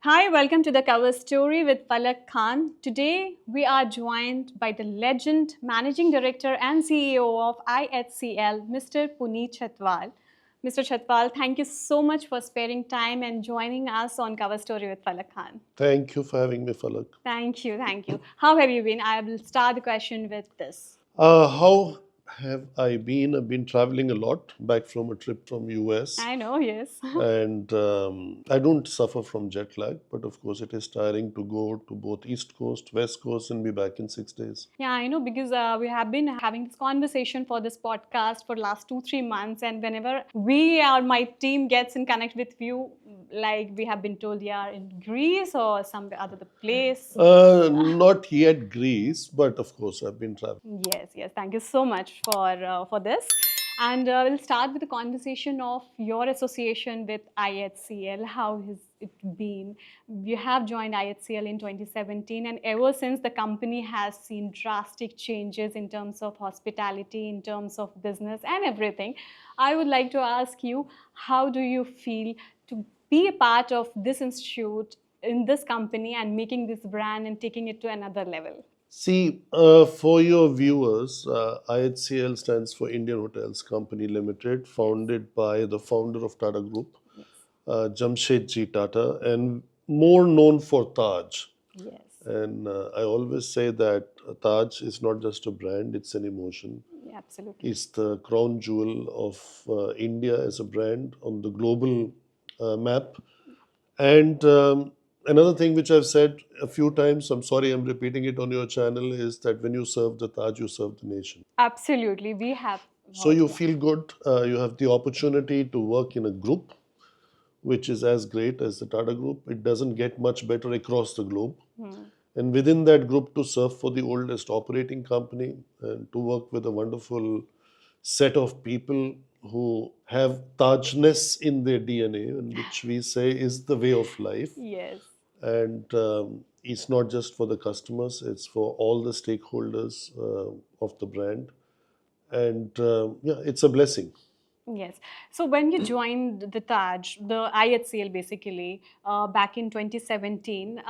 Hi, welcome to the cover story with Falak Khan. Today, we are joined by the legend, Managing Director and CEO of IHCL, Mr. Puneet Chhatwal. Mr. Chhatwal, thank you so much for sparing time and joining us on cover story with Falak Khan. Thank you for having me, Falak. Thank you, thank you. How have you been? I will start the question with this. How have I been? I've been traveling a lot back from a trip from US, I know, yes. and I don't suffer from jet lag, but of course it is tiring to go to both East Coast, West Coast, and be back in 6 days. Yeah, I know because we have been having this conversation for this podcast for last 2-3 months, and whenever we or my team gets in connect with you, like we have been told, yeah, in Greece or some other place. Not yet Greece, but of course I've been traveling. Yes, yes. Thank you so much for this. And we'll start with the conversation of your association with IHCL. How has it been? You have joined IHCL in 2017, and ever since the company has seen drastic changes in terms of hospitality, in terms of business, and everything. I would like to ask you, how do you feel to be a part of this institute in this company and making this brand and taking it to another level? See, for your viewers, IHCL stands for Indian Hotels Company Limited, founded by the founder of Tata Group, Yes. Jamshedji Tata, and more known for Taj. Yes. And I always say that Taj is not just a brand, it's an emotion. Yeah, absolutely. It's the crown jewel of India as a brand on the global map. And another thing which I've said a few times, I'm sorry I'm repeating it on your channel, is that when you serve the Taj, you serve the nation. Absolutely. We have So heard, you yeah. feel good, you have the opportunity to work in a group which is as great as the Tata Group. It doesn't get much better across the globe. And within that group, to serve for the oldest operating company and to work with a wonderful set of people who have Tajness in their DNA, and which we say is the way of life. Yes. And it's not just for the customers, it's for all the stakeholders of the brand. And yeah, it's a blessing. Yes. So when you joined the Taj, the IHCL basically, back in 2017,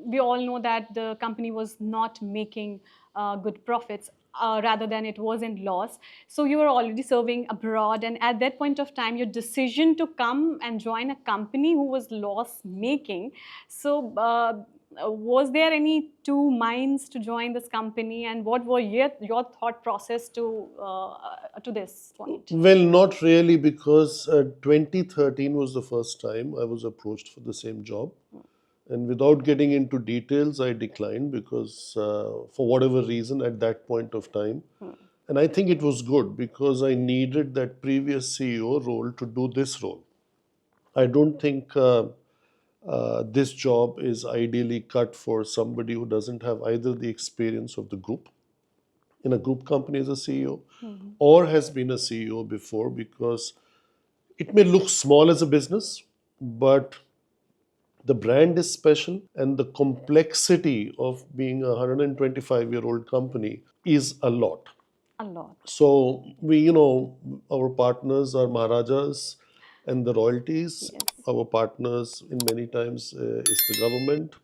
we all know that the company was not making good profits. Rather than it was in loss. So you were already serving abroad, and at that point of time, your decision to come and join a company who was loss making. So was there any two minds to join this company, and what were your thought process to this point? Well, not really, because 2013 was the first time I was approached for the same job. And without getting into details, I declined because, for whatever reason, at that point of time. And I think it was good because I needed that previous CEO role to do this role. I don't think this job is ideally cut for somebody who doesn't have either the experience of the group in a group company as a CEO or has been a CEO before, because it may look small as a business, but the brand is special, and the complexity of being a 125-year-old company is a lot. A lot. So our partners are Maharajas and the royalties. Yes. Our partners, in many times, is the government.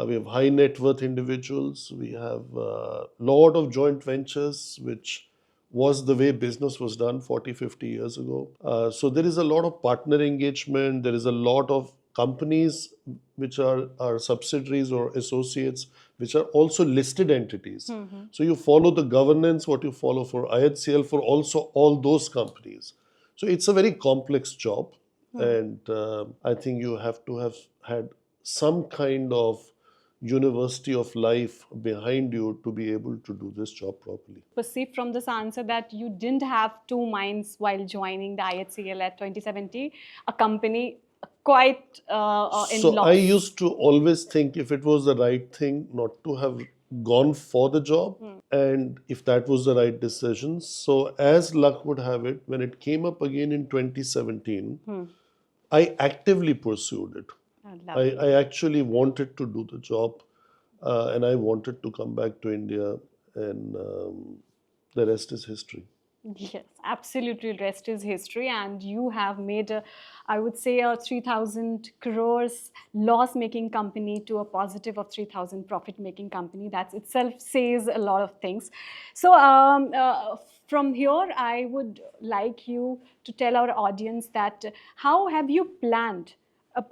We have high net worth individuals. We have a lot of joint ventures, which was the way business was done 40, 50 years ago. So there is a lot of partner engagement. There is a lot of companies which are subsidiaries or associates, which are also listed entities. So you follow the governance, what you follow for IHCL, for also all those companies. So it's a very complex job. And I think you have to have had some kind of university of life behind you to be able to do this job properly. Perceive from this answer that you didn't have two minds while joining the IHCL at 2070, a company quite in So I loss. used to always think if it was the right thing not to have gone for the job, and if that was the right decision. So as luck would have it, when it came up again in 2017, I actively pursued it. Lovely. I actually wanted to do the job, and I wanted to come back to India, and the rest is history. Yes, absolutely. Rest is history, and you have made a, I would say, a 3,000 crores loss-making company to a positive of 3,000 profit-making company. That itself says a lot of things. So, from here, I would like you to tell our audience that how have you planned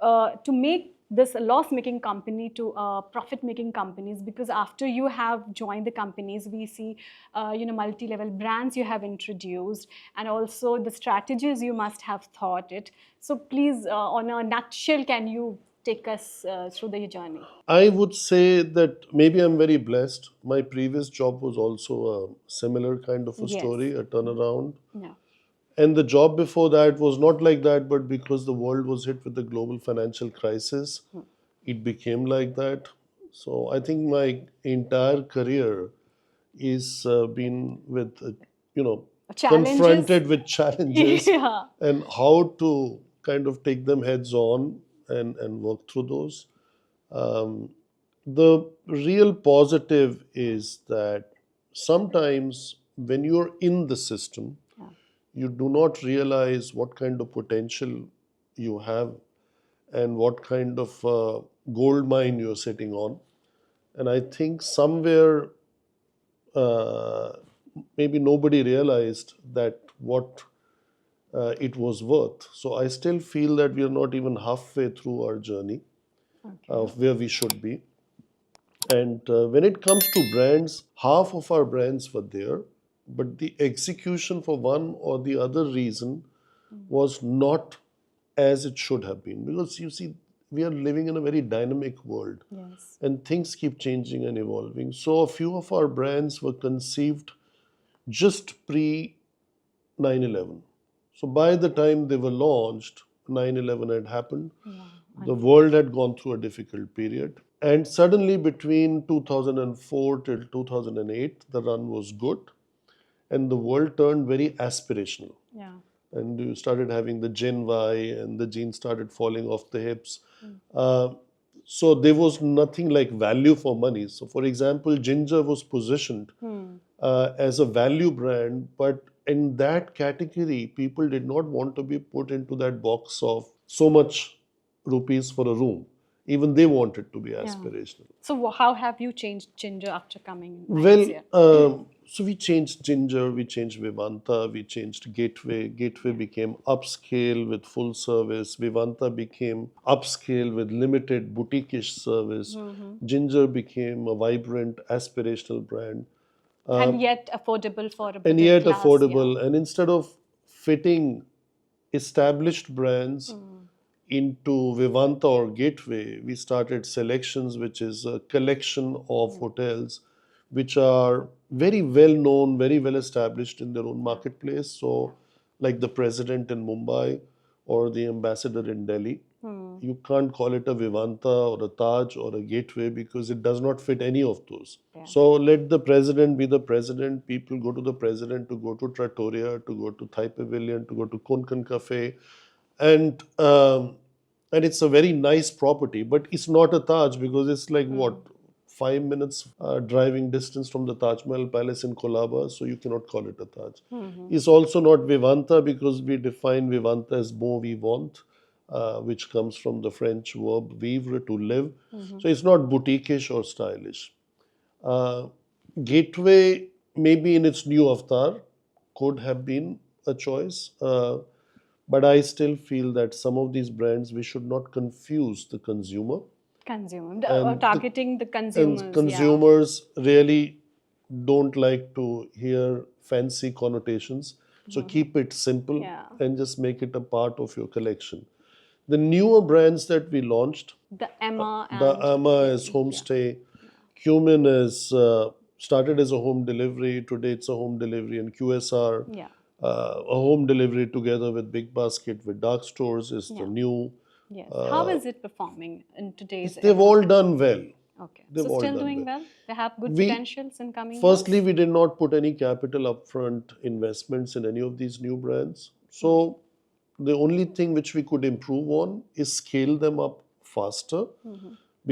to make this loss-making company to profit-making companies, because after you have joined the companies, we see multi-level brands you have introduced, and also the strategies you must have thought it. So please, on a nutshell, can you take us through the journey? I would say that maybe I'm very blessed. My previous job was also a similar kind of a Yes. story, a turnaround. Yeah. And the job before that was not like that, but because the world was hit with the global financial crisis, it became like that. So I think my entire career is been with, you know, Challenges. confronted with challenges Yeah. and how to kind of take them heads on and work through those. Um, the real positive is that sometimes when you're in the system, Yeah. you do not realize what kind of potential you have and what kind of gold mine you're sitting on. And I think somewhere uh, maybe nobody realized that what it was worth. So I still feel that we are not even halfway through our journey Okay. of where we should be. And when it comes to brands, half of our brands were there, but the execution for one or the other reason was not as it should have been. Because you see, we are living in a very dynamic world Yes. and things keep changing and evolving. So a few of our brands were conceived just pre 9/11. So by the time they were launched, 9/11 had happened. Yeah. The world had gone through a difficult period. And suddenly, between 2004 till 2008, the run was good. And the world turned very aspirational. Yeah. And you started having the Gen Y, and the jeans started falling off the hips. Mm. Uh, so there was nothing like value for money. So, for example, Ginger was positioned Hmm. as a value brand, but in that category, people did not want to be put into that box of so much rupees for a room. Even they wanted to be Yeah. aspirational. So how have you changed Ginger after coming in Well, IHCL? so we changed Ginger, we changed Vivanta, we changed Gateway. Gateway Yeah. became upscale with full service. Vivanta became upscale with limited boutique-ish service. Mm-hmm. Ginger became a vibrant, aspirational brand. And yet affordable for a And middle yet class. Yeah. affordable. And instead of fitting established brands Mm. into Vivanta or Gateway, we started Selections, which is a collection of hotels which are very well known, very well established in their own Yeah. marketplace. So, like the President in Mumbai or the Ambassador in Delhi. Hmm. You can't call it a Vivanta or a Taj or a Gateway because it does not fit any of those. Yeah. So let the president be the president. People go to the president to go to Trattoria, to go to Thai Pavilion, to go to Konkan Cafe, and it's a very nice property. But it's not a Taj because it's like what 5 minutes driving distance from the Taj Mahal Palace in Colaba, so you cannot call it a Taj. Mm-hmm. It's also not Vivanta because we define Vivanta as bon vivant, which comes from the French verb vivre, to live. Mm-hmm. So it's not boutiquish or stylish. Uh, Gateway, maybe in its new avatar, could have been a choice. But I still feel that some of these brands, we should not confuse the consumer. Consumer, And the targeting the and consumers. Yeah. consumers really don't like to hear fancy connotations. So keep it simple Yeah. and just make it a part of your collection. The newer brands that we launched, The Emma the and Ama is yeah. homestay, Cumin is started as a home delivery. Today it's a home delivery, and QSR, Yeah. a home delivery together with Big Basket with dark stores is the Yeah. new. Yes. How Uh, is it performing in today's they've era? all done well. Okay. They've So all still done doing well. well? They have good We potentials in coming Firstly, years? we did not put any capital upfront investments in any of these new brands. So the only thing which we could improve on is scale them up faster,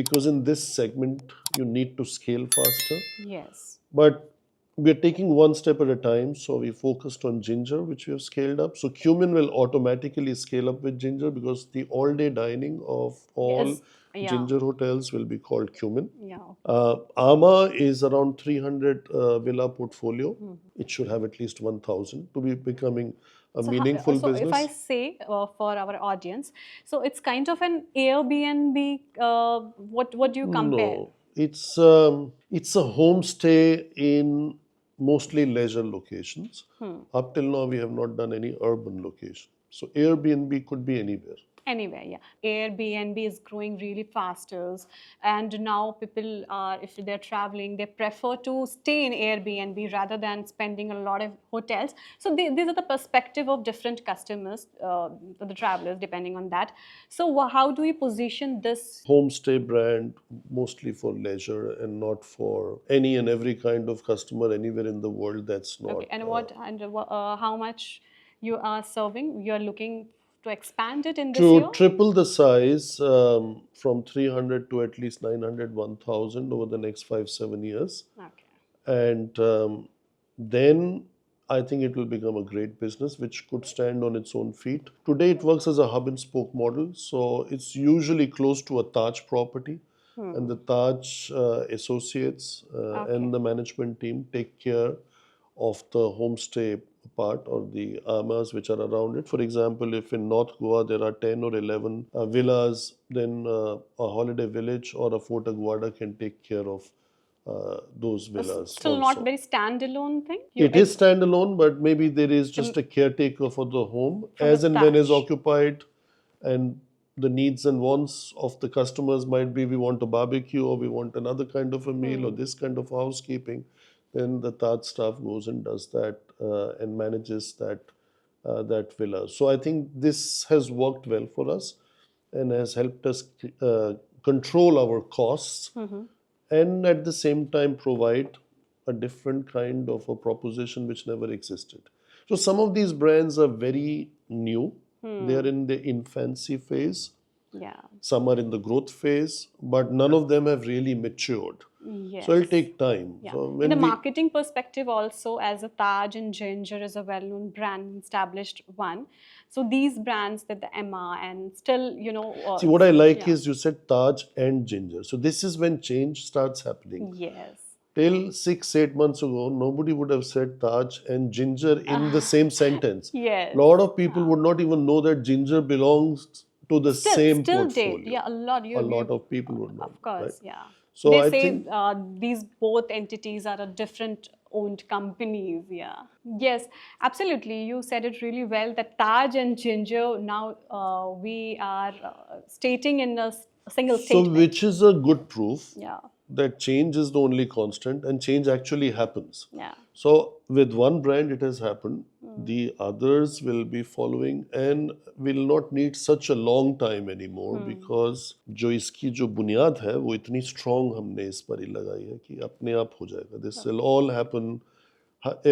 because in this segment you need to scale faster. Yes. But we are taking one step at a time. So we focused on ginger, which we have scaled up. So cumin will automatically scale up with ginger because the all-day dining of all Yes. Yeah. ginger hotels will be called cumin. Yeah. Ama is around 300 villa portfolio. It should have at least 1,000 to be becoming a So, meaningful so if I business. say for our audience, so it's kind of an Airbnb. What do you compare? No, it's a homestay in mostly leisure locations. Up till now, we have not done any urban location. So Airbnb could be anywhere. Anywhere, yeah. Airbnb is growing really faster, and now people are, if they're traveling, they prefer to stay in Airbnb rather than spending a lot of hotels. So these are the perspective of different customers, the travelers, depending on that. So how do we position this? Homestay brand mostly for leisure and not for any and every kind of customer anywhere in the world. That's not. Okay, and how much you are serving? You are looking to expand it in this To year? triple the size from 300 to at least 900, 1,000 over the next 5, 7 years. Okay. And then I think it will become a great business which could stand on its own feet. Today it works as a hub and spoke model, so it's usually close to a Taj property, and the Taj associates Okay. and the management team take care of the homestay part or the amas which are around it. For example, if in North Goa there are 10 or 11 villas, then a holiday village or a Fort Aguada can take care of those villas Still not also. very standalone thing. It is standalone, but maybe there is just The, a caretaker for the home from the as and when is Taj. occupied, and the needs and wants of the customers might be we want a barbecue or we want another kind of a meal or this kind of housekeeping. Then the Taj staff goes and does that and manages that villa. So I think this has worked well for us and has helped us control our costs and at the same time provide a different kind of a proposition which never existed. So some of these brands are very new. They are in the infancy phase. Yeah. Some are in the growth phase, but none of them have really matured. So it'll Yes. take time. Yeah. So In a when we marketing perspective, also as a Taj and Ginger is a well-known brand, established one. So these brands that the Emma and still, see what I like yeah. is you said Taj and Ginger. So this is when change starts happening. Yes. Till 6, 8 months ago, nobody would have said Taj and ginger in the same sentence. A Yes. lot of people would not even know that ginger belongs to the same Still did. portfolio. Yeah, a lot. A lot of people would not, Of right? course, yeah. So They I say think these both entities are a different owned companies. Yeah. Yes, absolutely. You said it really well that Taj and Ginger now we are stating in a single so, statement. which is a good proof Yeah. that change is the only constant and change actually happens. Yeah. So, with one brand, it has happened. The others will be following and will not need such a long time anymore because जो इसकी जो बुनियाद है वो इतनी strong हमने इस पर ही लगाई है कि अपने आप हो जाएगा. This will all happen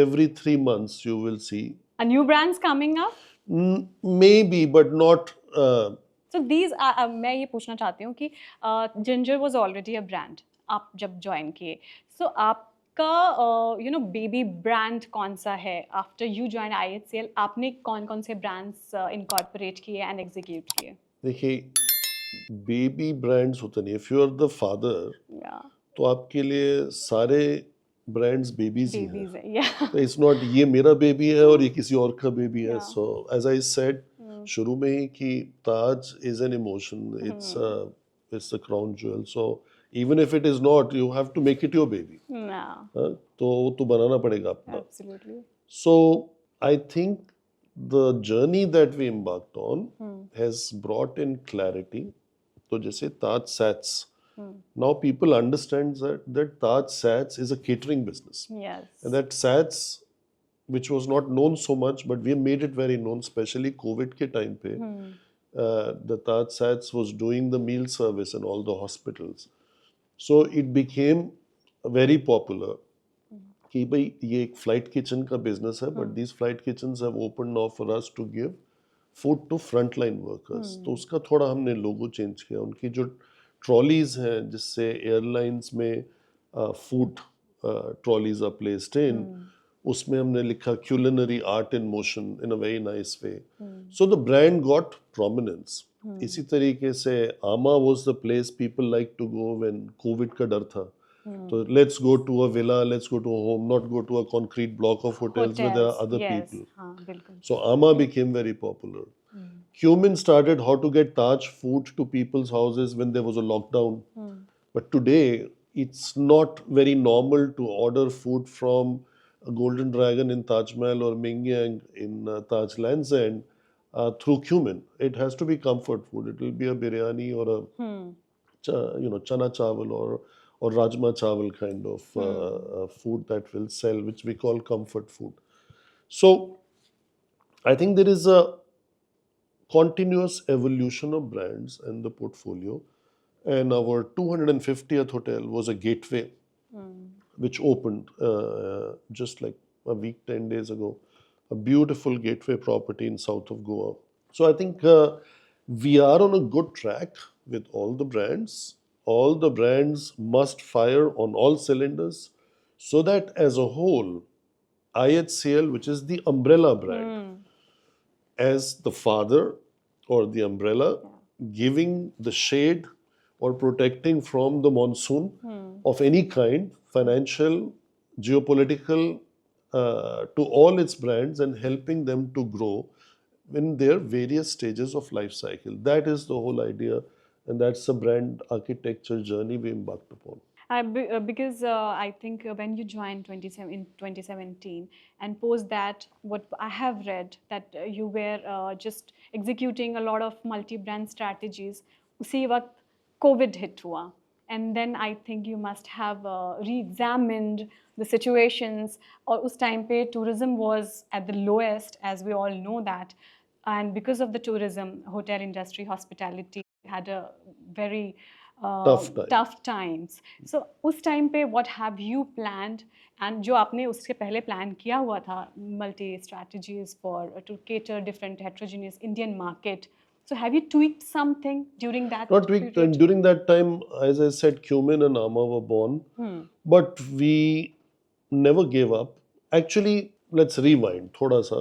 every 3 months. You will see. A new brands coming up. Maybe, but not. So these मैं ये पूछना चाहती हूँ कि ginger was already a brand आप जब ज्वाइन किए सो आपका बेबी ब्रांड कौन सा है आफ्टर यू ज्वाइन IHCL आपने कौन कौन से ब्रांड्स इनकॉर्पोरेट किए एंड एग्जीक्यूट किए देखिए बेबी ब्रांड्स होते नहीं. If you are the father या तो आपके लिए सारे ब्रांड्स बेबीज ही हैं. बेबीज है या तो इट्स नॉट ये मेरा बेबी है और ये किसी और का बेबी है. या सो एज आई सेड शुरू में ही कि Taj is an emotion. It's the crown jewel. So even if it is not you have to make it your baby. या तो वो तो बनाना पड़ेगा अपना. Absolutely So I think the journey that we embarked on has brought in clarity. तो जैसे Taj Sats. Now people understand that Taj Sats is a catering business. Yes And that Sats, which was not known so much, but we made it very known, especially COVID के time पे. The Taj Sats was doing the meal service in all the hospitals. So it became very popular. कि भाई ये एक flight kitchen का business है but these flight kitchens have open now for us to give food to front line workers. तो उसका थोड़ा हमने लोगो चेंज किया. उनकी जो ट्रॉलीज हैं जिससे एयरलाइंस में food trolleys are placed in, उसमें हमने लिखा culinary art in motion in a very nice way. So the brand got prominence. इसी तरीके से आमा was the place people like to go when COVID का डर था. So let's go to a villa, let's go to a home, not go to a concrete block of hotels where there are hotels, other yes, people. हाँ बिल्कुल. So Amma became very popular. Cumin started how to get Taj food to people's houses when there was a lockdown. But today, it's not very normal to order food from a Golden Dragon in Taj Mahal or Mingyang in Taj Lands End through Cumin. It has to be comfort food. It will be a biryani or a chana chawal or rajma chawal kind of food that will sell, which we call comfort food. So I think there is a continuous evolution of brands and the portfolio. And our 250th hotel was a gateway which opened just like a week, 10 days ago. A beautiful gateway property in south of Goa. So I think we are on a good track with all the brands. All the brands must fire on all cylinders so that as a whole, IHCL, which is the umbrella brand, as the father or the umbrella, giving the shade or protecting from the monsoon of any kind, financial, geopolitical, to all its brands and helping them to grow in their various stages of life cycle. That is the whole idea, and that's the brand architecture journey we embarked upon. Because I think when you joined in 2017 and post that, what I have read that you were just executing a lot of multi-brand strategies. उसी वक्त COVID hit हुआ, and then I think you must have re-examined the situations. और उस time पे tourism was at the lowest, as we all know that, and because of the tourism, hotel industry, hospitality had a very Tough time. tough times. So उस time पे what have you planned, and जो आपने उसके पहले plan किया हुआ था multi strategies for to cater different heterogeneous Indian market. So have you tweaked something during that Not weak. period? And during that time, as I said, Cumin and Amma were born, but we never gave up. Actually, let's rewind थोड़ा सा.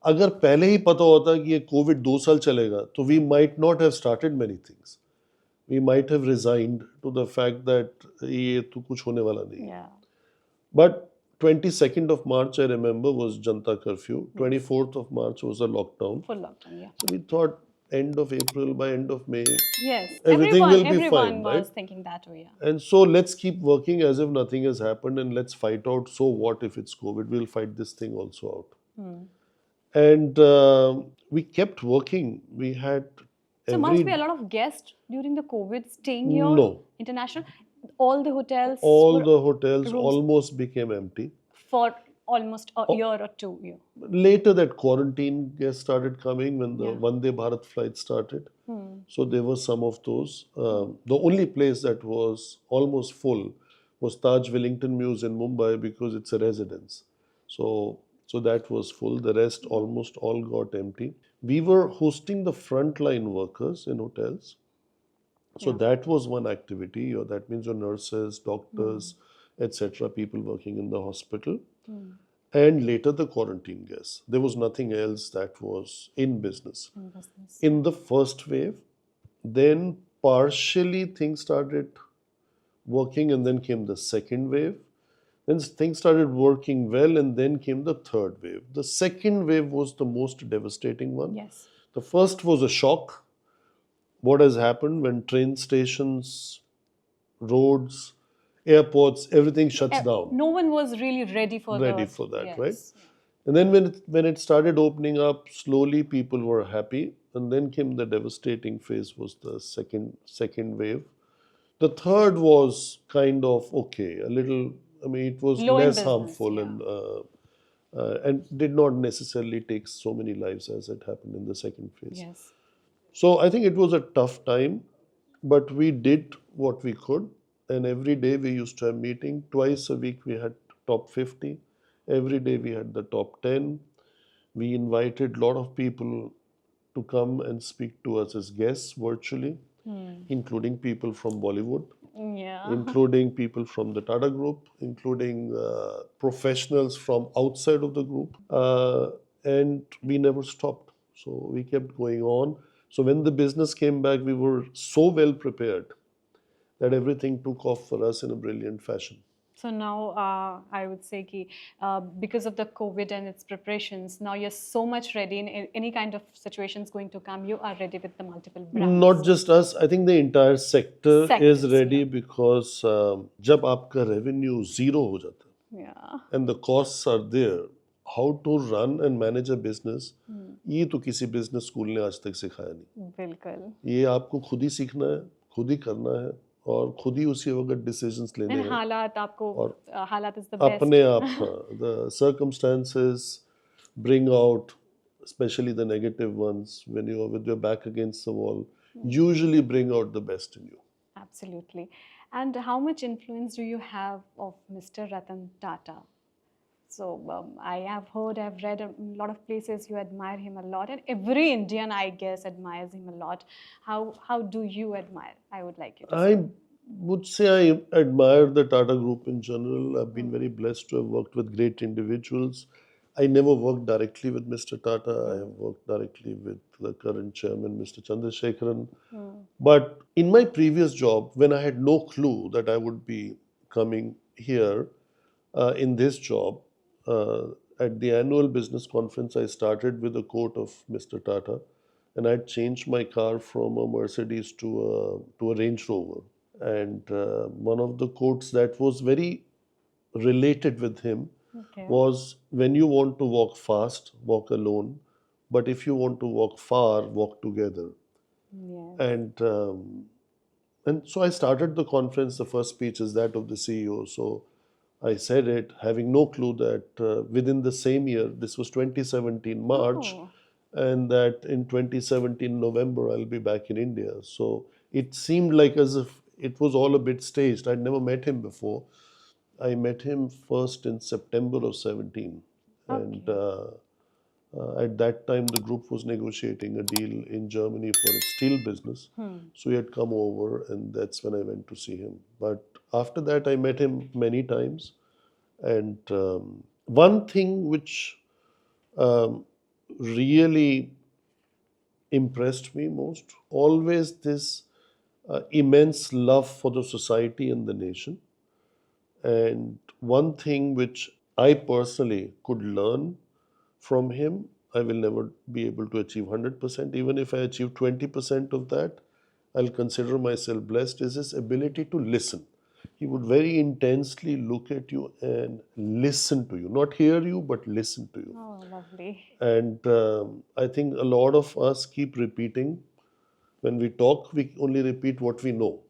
अगर पहले ही पता होता कि ये Covid 2 साल चलेगा, तो we might not have started many things. We might have resigned to the fact that ये तो कुछ होने वाला नहीं. Yeah. But 22nd of March, I remember, was Janta curfew. 24th of March was a lockdown. Full lockdown, yeah. So we thought end of April, by end of May, Yes, everything will be everyone fine, was right? thinking that way, yeah. And so let's keep working as if nothing has happened and let's fight out. So what if it's COVID? We'll fight this thing also out. And we kept working. We had So must be a lot of guests during the COVID staying here. No. International. All the hotels. All were the hotels rooms almost became empty. for almost a year or 2 years. Later, that quarantine guests started coming when the Yeah. Vande Bharat flight started. So there were some of those. The only place that was almost full was Taj Wellington Mews in Mumbai because it's a residence. So that was full. The rest almost all got empty. We were hosting the frontline workers in hotels. So that was one activity. That means your nurses, doctors, etc., people working in the hospital. And later the quarantine guests. There was nothing else that was in business. In the first wave, then partially things started working, and then came the second wave. Then things started working well, and then came the third wave. The second wave was the most devastating one. Yes. The first was a shock. What has happened when train stations, roads, airports, everything shuts down. No one was really ready for that, yes. right? And then when it started opening up, slowly people were happy, and then came the devastating phase. Was the second wave. The third was kind of okay, a little. I mean, it was Low in less business, harmful yeah. and did not necessarily take so many lives as it happened in the second phase. Yes. So I think it was a tough time, but we did what we could. And every day we used to have meeting. Twice a week we had top 50. Every day we had the top 10. We invited a lot of people to come and speak to us as guests virtually, including people from Bollywood. Yeah. including people from the Tata Group, including professionals from outside of the group. And we never stopped. So we kept going on. So when the business came back, we were so well prepared that everything took off for us in a brilliant fashion. So now I would say ki, because of the COVID and its preparations, now you're so much ready in any kind of situations going to come. You are ready with the multiple Not brands, just us, I think the entire sector is sectors. Yeah. ready because जब आपका revenue zero हो जाता है Yeah. and the costs are there, how to run and manage a business, ये तो किसी business school ने आज तक सिखाया नहीं. बिल्कुल. ये आपको खुद ही सीखना है, खुद ही करना है और खुद ही उसी वक्त डिसीजंस लेने And हैं हालात आपको और हालात is the अपने best. आप the circumstances bring out especially the negative ones when you are with your back against the wall usually bring out the best in you. Absolutely. And how much influence do you have of Mr. Ratan Tata? So I have heard, I've read a lot of places you admire him a lot, and every Indian, I guess, admires him a lot. How do you admire? I would like you to say. I would say I admire the Tata Group in general. I've been very blessed to have worked with great individuals. I never worked directly with Mr. Tata. I have worked directly with the current chairman, Mr. Chandrasekharan. But in my previous job, when I had no clue that I would be coming here in this job, uh, at the annual business conference, I started with a quote of Mr. Tata, and I'd changed my car from a Mercedes to a Range Rover. And one of the quotes that was very related with him Okay. was, when you want to walk fast, walk alone, but if you want to walk far, walk together. Yes. And so I started the conference. The first speech is that of the CEO. So I said it, having no clue that within the same year, this was 2017 March, Oh, and that in 2017 November I'll be back in India. So it seemed like as if it was all a bit staged. I'd never met him before. I met him first in September of 17, and okay. at that time, the group was negotiating a deal in Germany for its steel business. So he had come over, and that's when I went to see him. But after that, I met him many times. And one thing which um, really impressed me most, always this immense love for the society and the nation. And one thing which I personally could learn from him, I will never be able to achieve 100%. Even if I achieve 20% of that, I'll consider myself blessed, is his ability to listen. He would very intensely look at you and listen to you. Not hear you, but listen to you. Oh, lovely. And I think a lot of us keep repeating. When we talk, we only repeat what we know.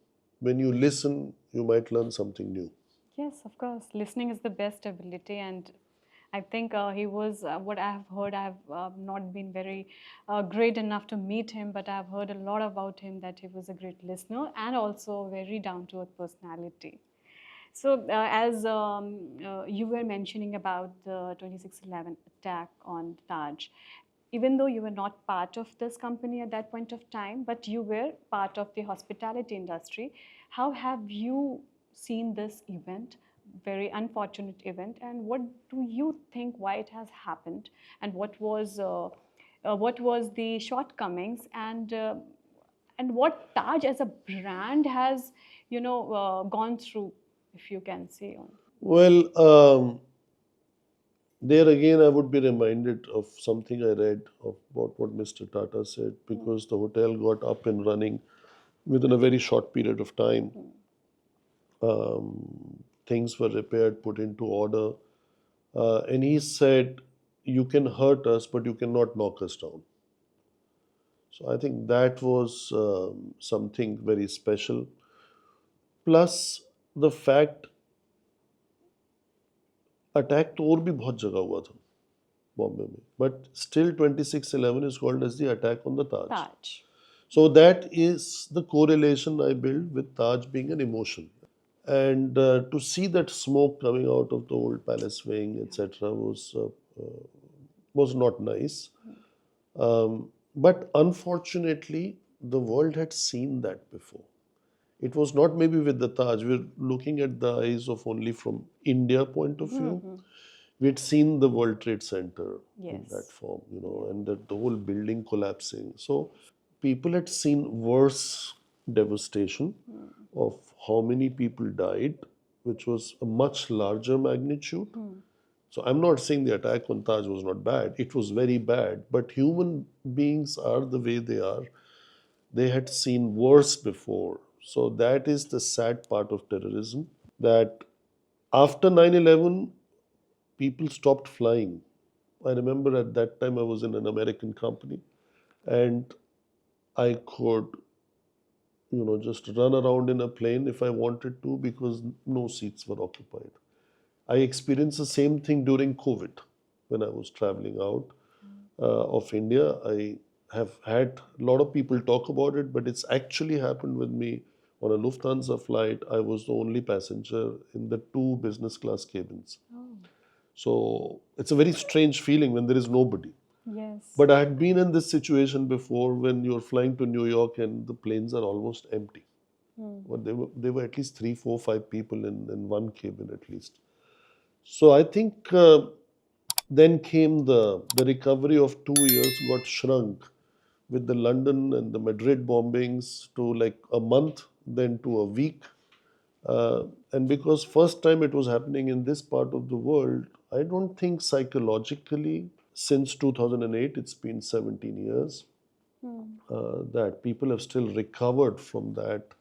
When you listen, you might learn something new. Yes, of course. Listening is the best ability, and I think he was what I have heard. I have not been very great enough to meet him, but I have heard a lot about him that he was a great listener and also very down to earth personality. So, as you were mentioning about the 2611 attack on Taj, even though you were not part of this company at that point of time, but you were part of the hospitality industry, how have you seen this event? Very unfortunate event, and what do you think why it has happened, and what was the shortcomings, and what Taj as a brand has, gone through, if you can say on. Well, there again, I would be reminded of something I read about what Mr. Tata said, because the hotel got up and running within a very short period of time. Things were repaired, put into order. And he said, "You can hurt us, but you cannot knock us down." So I think that was something very special. Plus, the fact, attack तो और भी बहुत जगह हुआ था बॉम्बे में, but still 2611 is called as the attack on the Taj. Taj. So that is the correlation I build with Taj being an emotion. And to see that smoke coming out of the old palace wing, etc., was not nice. But unfortunately, the world had seen that before. it was not maybe with the Taj. We're looking at the eyes of only from India point of view. Hmm. We'd seen the World Trade Center in that Yes. form, Yeah. and that the whole building collapsing. So people had seen worse devastation Hmm. of how many people died, which was a much larger magnitude. Hmm. So I'm not saying the attack on Taj was not bad. It was very bad. But human beings are the way they are. They had seen worse before. So that is the sad part of terrorism. That after 9/11, people stopped flying. I remember at that time I was in an American company and I could, just run around in a plane if I wanted to because no seats were occupied. I experienced the same thing during COVID when I was traveling out of India. I have had a lot of people talk about it, but it's actually happened with me on a Lufthansa flight. I was the only passenger in the two business class cabins. Oh. So it's a very strange feeling when there is nobody. Yes. But I had been in this situation before when you're flying to New York and the planes are almost empty. Hmm. But there were at least three, four, five people in one cabin at least. So I think then came the recovery of 2 years got shrunk with the London and the Madrid bombings to like a month, then to a week. And because first time it was happening in this part of the world, I don't think psychologically since 2008, it's been 17 years, Hmm. that people have still recovered from that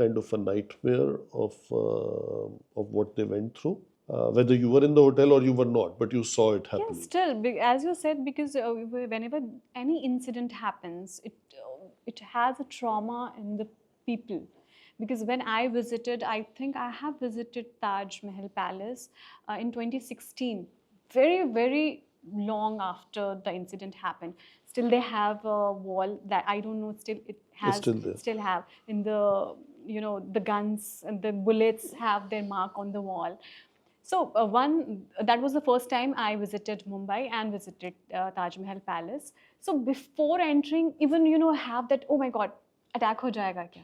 kind of a nightmare of what they went through. Whether you were in the hotel or you were not, but you saw it Yes, happening. still, as you said, because whenever any incident happens, it has a trauma in the people. Because when I visited, I think I have visited Taj Mahal Palace in 2016, very, very long after the incident happened. Still, they have a wall that I don't know. Still, it It's has still there. still have in the the guns and the bullets have their mark on the wall. So one that was the first time I visited Mumbai and visited Taj Mahal Palace. So before entering, even have that, oh my God, attack ho jayega kya?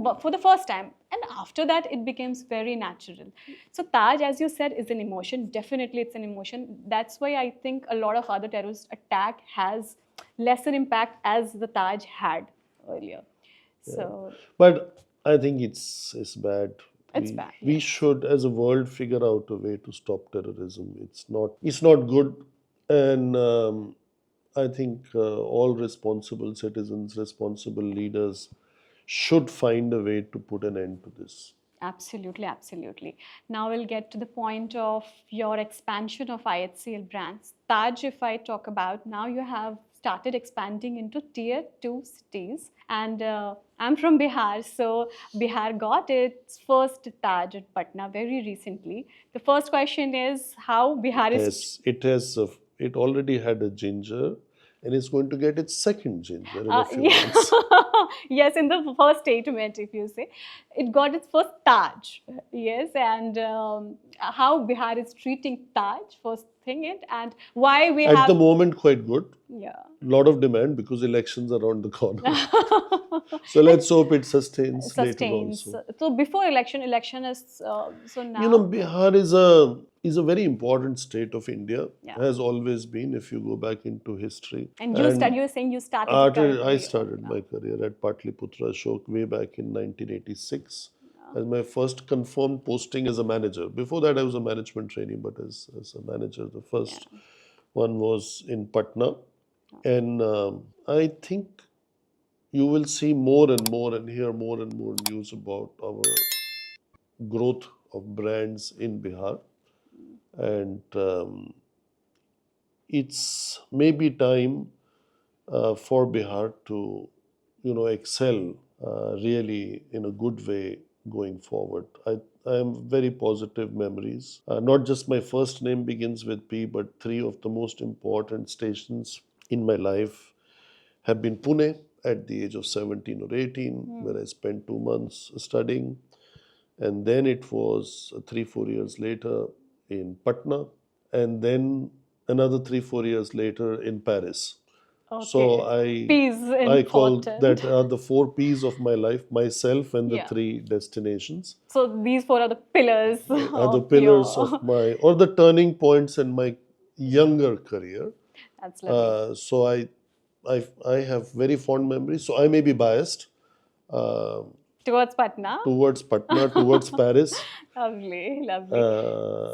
But for the first time, and after that it becomes very natural. So Taj, as you said, is an emotion. Definitely, it's an emotion. That's why I think a lot of other terrorist attack has lesser impact as the Taj had earlier. Yeah. So But I think it's bad. it's We bad, we yes. should, as a world, figure out a way to stop terrorism. It's not good, and I think all responsible citizens, responsible leaders, should find a way to put an end to this. Absolutely, absolutely. Now we'll get to the point of your expansion of IHCL brands. Taj, if I talk about, now you have started expanding into tier 2 cities. And I'm from Bihar, so Bihar got its first Taj at Patna very recently. The first question is how It Bihar is. has it has it already had a ginger, and it's going to get its second ginger in a few Yeah. months. Yes, in the first statement, if you say, it got its first Taj. Yes, and how Bihar is treating Taj, first thing, and why we At the have. moment, quite good. Yeah. Lot of demand because elections are around the corner. So And let's hope it sustains later sustains. also. So before election is so You know, now. Bihar is a very important state of India. Yeah. Has always been if you go back into history. And And you were saying you started your I career. started my career at Patliputra Ashok way back in 1986 as my first confirmed posting as a manager. Before that, I was a management trainee, but as a manager, the Yeah. first one was in Patna. And I think you will see more and more and hear more and more news about our growth of brands in Bihar. And it's maybe time for Bihar to, excel really in a good way going forward. I am very positive memories. Not just my first name begins with P, but three of the most important stations in my life have been Pune at the age of 17 or 18, where I spent 2 months studying. And then it was 3, 4 years later in Patna, and then another 3, 4 years later in Paris. So Okay. Peace I call important. that the four P's of my life: myself and the Yeah. three destinations. So these four are the pillars Are the of pillars of your. my, or the turning points in my younger career. That's lovely. So I have very fond memories. So I may be biased uh, Towards Patna. towards Patna, towards Paris, Lovely, lovely.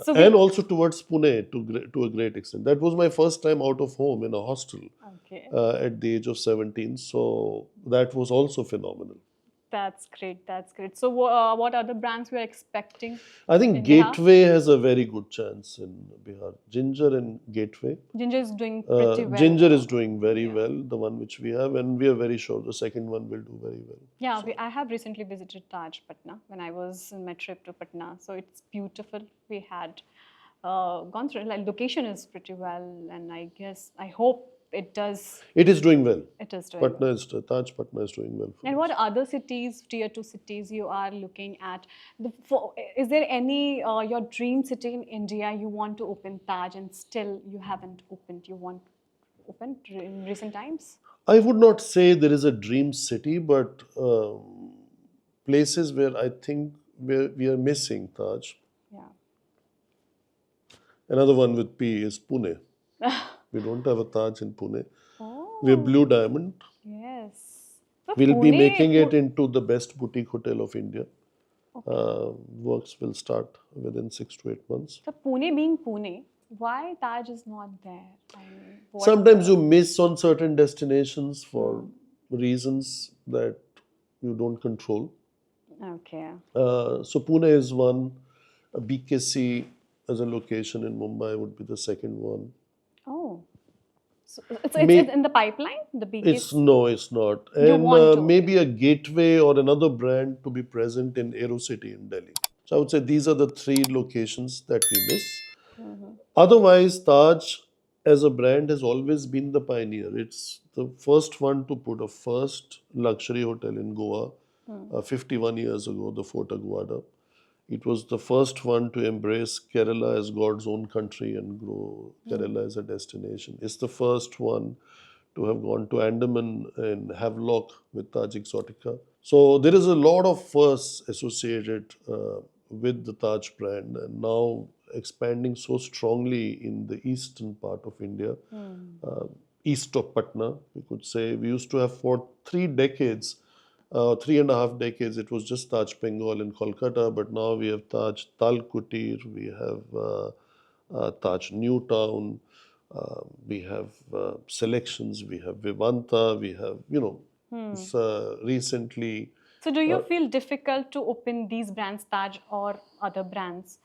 So and we. also towards Pune to a great extent. That was my first time out of home in a hostel Okay. at the age of 17. So that was also phenomenal. That's great. That's great. So, what other brands we are expecting I think in Bihar? Gateway has a very good chance in Bihar. Ginger and Gateway. Ginger is doing pretty Ginger well. is doing very Yeah. well, the one which we have, and we are very sure the second one will do very well. Yeah, So I have recently visited Taj Patna when I was in my trip to Patna. So it's beautiful. We had gone through, like, location is pretty well, and I guess, I hope it does, it is doing well. it is doing well. Taj Patna is doing well And for what us. other cities, tier two cities, you are looking at? Is there any your dream city in India you want to open Taj and still you haven't opened? You want opened in recent times? I would not say there is a dream city, but places where I think we are missing Taj. Yeah. Another one with P is Pune. We don't have a Taj in Pune. We have Oh, Blue Diamond. yes. So We'll be Pune, making it into the best boutique hotel of India. okay. Works will start within 6 to 8 months. So Pune being Pune, why Taj is not there? I mean, what? Sometimes you miss on certain destinations for Hmm. reasons that you don't control. Okay. So Pune is one. BKC as a location in Mumbai would be the second one. Oh, so it's May in the pipeline, the it's biggest. no, it's not, You and want to maybe open. a gateway or another brand to be present in Aerocity in Delhi. So I would say these are the three locations that we miss. Mhm. Otherwise, Taj as a brand has always been the pioneer. It's the first one to put a first luxury hotel in Goa Hmm. 51 years ago, the Fort Aguada. It was the first one to embrace Kerala as God's own country and grow Hmm. Kerala as a destination. It's the first one to have gone to Andaman and Havelock with Taj Exotica. So there is a lot of firsts associated with the Taj brand, and now expanding so strongly in the eastern part of India, Hmm. uh, east of Patna, we could say. We used to have for 3 decades, 3.5 decades, it was just Taj Bengal in Kolkata, but now we have Taj Talkutir, we have Taj Newtown, we have selections, we have Vivanta, we have, Hmm. recently. So, do you Uh, feel difficult to open these brands, Taj or other brands,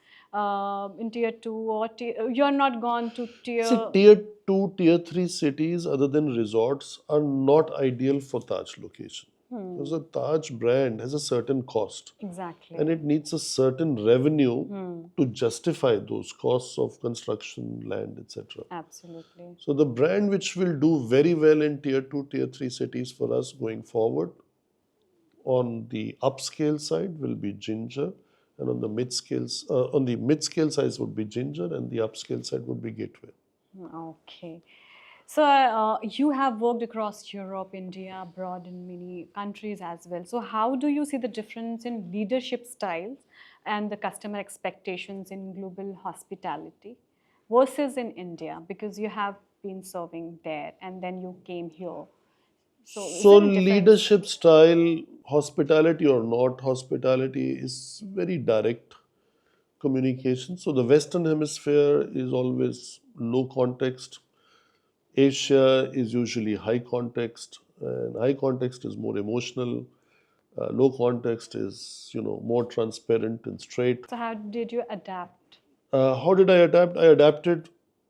in tier two or tier? You're not gone to See, tier. tier 2, tier 3 cities, other than resorts, are not ideal for Taj location. Because Hmm. the Taj brand has a certain cost and Exactly. it needs a certain revenue Hmm. to justify those costs of construction, land, etc. Absolutely. So, the brand which will do very well in tier 2, tier 3 cities for us going forward on the upscale side will be Ginger, and on the mid scale side would be Ginger, and the upscale side would be Gateway. Okay. So, you have worked across Europe, India, abroad in many countries as well. So, how do you see the difference in leadership styles and the customer expectations in global hospitality versus in India? Because you have been serving there and then you came here. So, is So, there a difference? leadership style, hospitality or not hospitality, is very direct communication. So, the Western Hemisphere is always low context. Asia is usually high context, and high context is more emotional. Low context is, more transparent and straight. So, how did you adapt? How did I adapt? I adapted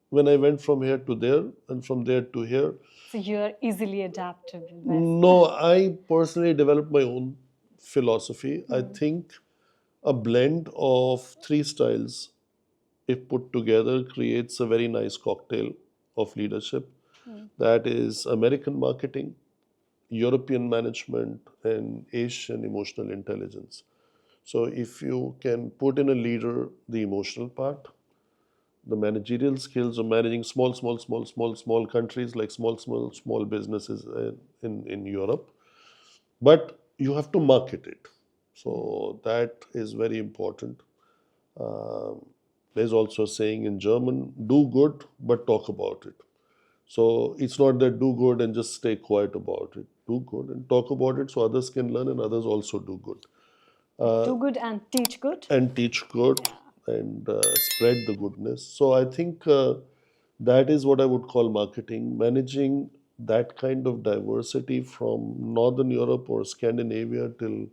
when I went from here to there and from there to here. So, you're easily adaptable, West. No, I personally developed my own philosophy. I Hmm. think a blend of three styles, if put together, creates a very nice cocktail of leadership. Hmm. That is American marketing, European management, and Asian emotional intelligence. So, if you can put in a leader the emotional part, the managerial skills of managing small countries, like small businesses in Europe. But you have to market it. So that is very important. Um, there's also a saying in German, do good, but talk about it. So it's not that do good and just stay quiet about it. Do good and talk about it so others can learn and others also do good. Do good and teach good. And teach good Yeah. and spread the goodness. So I think that is what I would call marketing, managing that kind of diversity from Northern Europe or Scandinavia till